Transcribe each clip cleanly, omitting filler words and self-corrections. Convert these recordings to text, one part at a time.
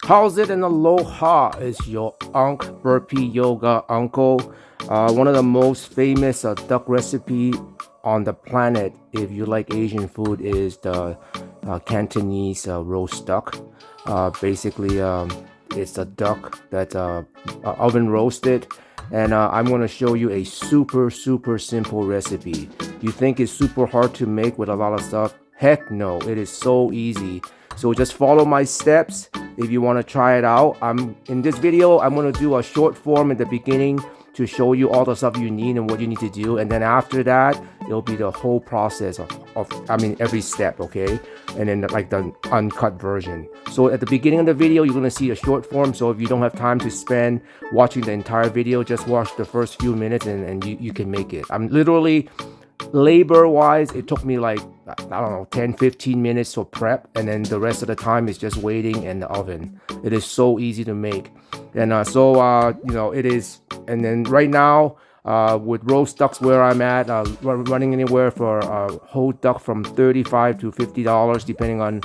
How's it, and aloha? It's your burpee yoga uncle. One of the most famous duck recipe on the planet, if you like Asian food, is the Cantonese roast duck. Basically, it's a duck that's oven roasted, and I'm going to show you a super simple recipe. You think it's super hard to make with a lot of stuff? Heck no, it is so easy. So just follow my steps if you want to try it out. In this video, I'm going to do a short form at the beginning to show you all the stuff you need and what you need to do, and then after that it'll be the whole process of every step, okay? And then like the uncut version. So at the beginning of the video you're going to see a short form, so if you don't have time to spend watching the entire video, just watch the first few minutes and you can make it. I'm literally, labor wise, it took me like, I don't know, 10-15 minutes to prep, and then the rest of the time is just waiting in the oven. It is so easy to make. And it is. And then right now with roast ducks where I'm at, running anywhere for whole duck from $35 to $50 depending on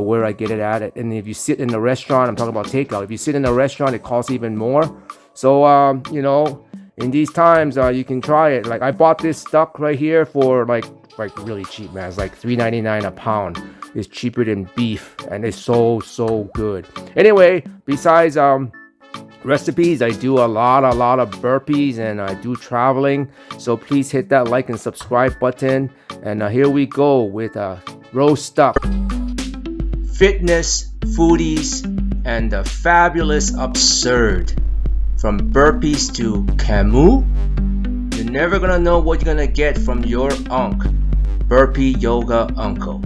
where I get it at. And if you sit in a restaurant, I'm talking about takeout, if you sit in a restaurant it costs even more. So in these times you can try it. Like I bought this duck right here for like really cheap, man. It's like $3.99 a pound. It's cheaper than beef, and it's so good. Anyway, besides recipes, I do a lot of burpees, and I do traveling, so please hit that like and subscribe button. And here we go with roast duck. Fitness, foodies, and the fabulous absurd. From burpees to camu, you're never gonna know what you're gonna get from your burpee yoga uncle.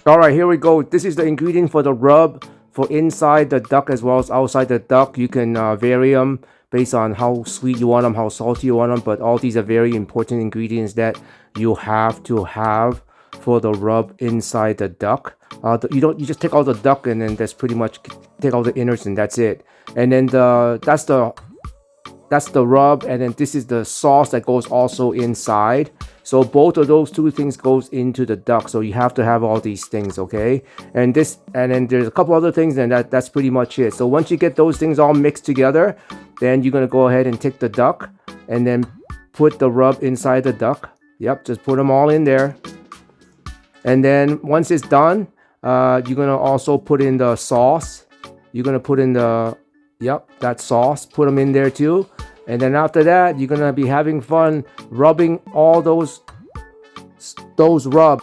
All right, here we go. This is the ingredient for the rub for inside the duck as well as outside the duck. You can vary them based on how sweet you want them, how salty you want them, but all these are very important ingredients that you have to have for the rub inside the duck. You just take out the duck and then that's pretty much take out the innards and that's it. And then that's the rub, and then this is the sauce that goes also inside. So both of those two things goes into the duck, so you have to have all these things, okay? And then there's a couple other things, and that's pretty much it. So once you get those things all mixed together, then you're gonna go ahead and take the duck and then put the rub inside the duck. Yep, just put them all in there. And then once it's done, you're gonna also put in the sauce. You're gonna put in that sauce, put them in there too. And then after that, you're gonna be having fun rubbing all those rub.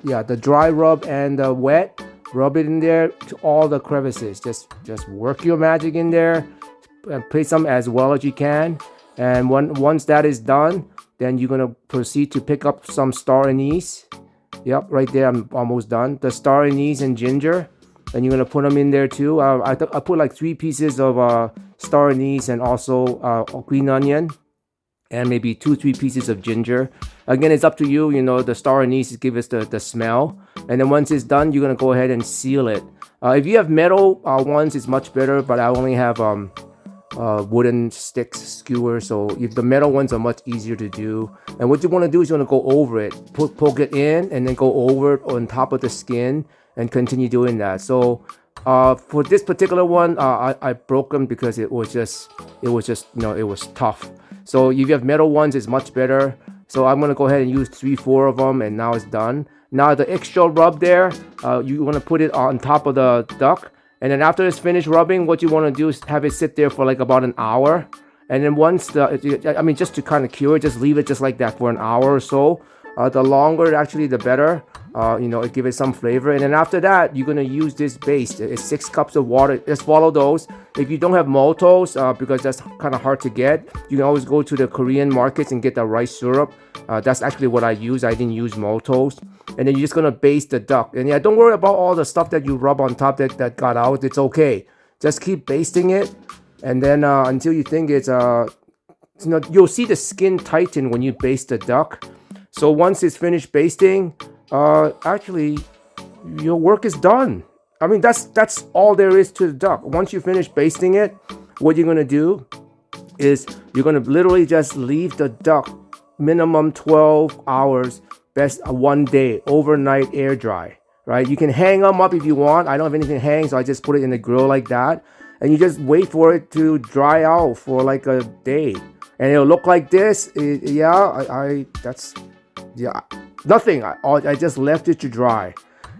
Yeah, the dry rub and the wet, rub it in there to all the crevices. Just work your magic in there and place them as well as you can. And once that is done, then you're gonna proceed to pick up some star anise. Yep, right there, I'm almost done. The star anise and ginger. And you're gonna put them in there too. I put like 3 pieces of star anise and also green onion, and maybe 2-3 pieces of ginger. Again, it's up to you. You know, the star anise gives us the smell. And then once it's done, you're gonna go ahead and seal it. If you have metal ones, it's much better. But I only have wooden sticks, skewers. So if the metal ones are much easier to do. And what you want to do is you want to go over it, poke it in, and then go over it on top of the skin. And continue doing that. So for this particular one, I broke them because it was just it was tough. So if you have metal ones, it's much better. So I'm gonna go ahead and use 3-4 of them, and now it's done. Now the extra rub there, you want to put it on top of the duck, and then after it's finished rubbing, what you want to do is have it sit there for like about an hour. And then once just to kind of cure it, just leave it just like that for an hour or so. The longer actually the better. It gives it some flavor. And then after that, you're gonna use this base. It's 6 cups of water. Just follow those. If you don't have maltose, because that's kind of hard to get, you can always go to the Korean markets and get the rice syrup. That's actually what I use. I didn't use maltose. And then you're just gonna baste the duck. And yeah, don't worry about all the stuff that you rub on top that got out. It's okay. Just keep basting it, and then until you think it's you'll see the skin tighten when you baste the duck. So once it's finished basting, actually your work is done. I mean, that's all there is to the duck. Once you finish basting it, what you're gonna do is you're gonna literally just leave the duck minimum 12 hours, best 1 day, overnight air dry. right? You can hang them up if you want. I don't have anything to hang, so I just put it in the grill like that. And you just wait for it to dry out for like a day. And it'll look like this. That's nothing. I just left it to dry.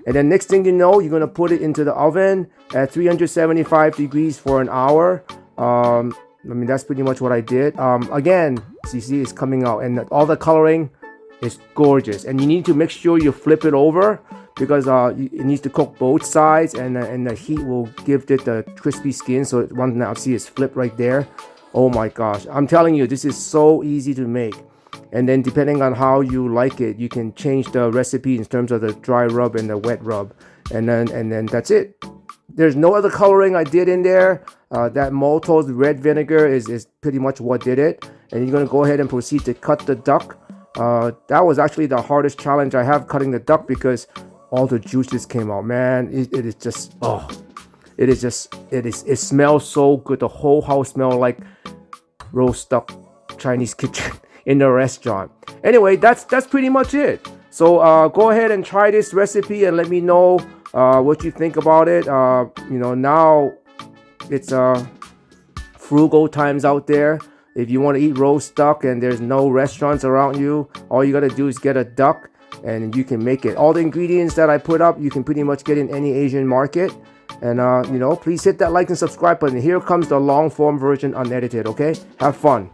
And then next thing you know, you're gonna put it into the oven at 375 degrees for an hour. I mean, that's pretty much what I did. Again, see, it's coming out, and all the coloring is gorgeous. And you need to make sure you flip it over because it needs to cook both sides, and the heat will give it the crispy skin. So one now see it's flipped right there. Oh my gosh, I'm telling you, this is so easy to make. And then depending on how you like it, you can change the recipe in terms of the dry rub and the wet rub, and then that's it. There's no other coloring I did in there. That maltose red vinegar is pretty much what did it. And you're gonna go ahead and proceed to cut the duck. That was actually the hardest challenge I have, cutting the duck, because all the juices came out. Man, it smells so good. The whole house smells like roast duck Chinese kitchen in the restaurant. Anyway, that's pretty much it. So go ahead and try this recipe and let me know what you think about it. Now it's frugal times out there. If you want to eat roast duck and there's no restaurants around you, all you gotta do is get a duck and you can make it. All the ingredients that I put up, you can pretty much get in any Asian market. And please hit that like and subscribe button. Here comes the long form version unedited. Okay, have fun.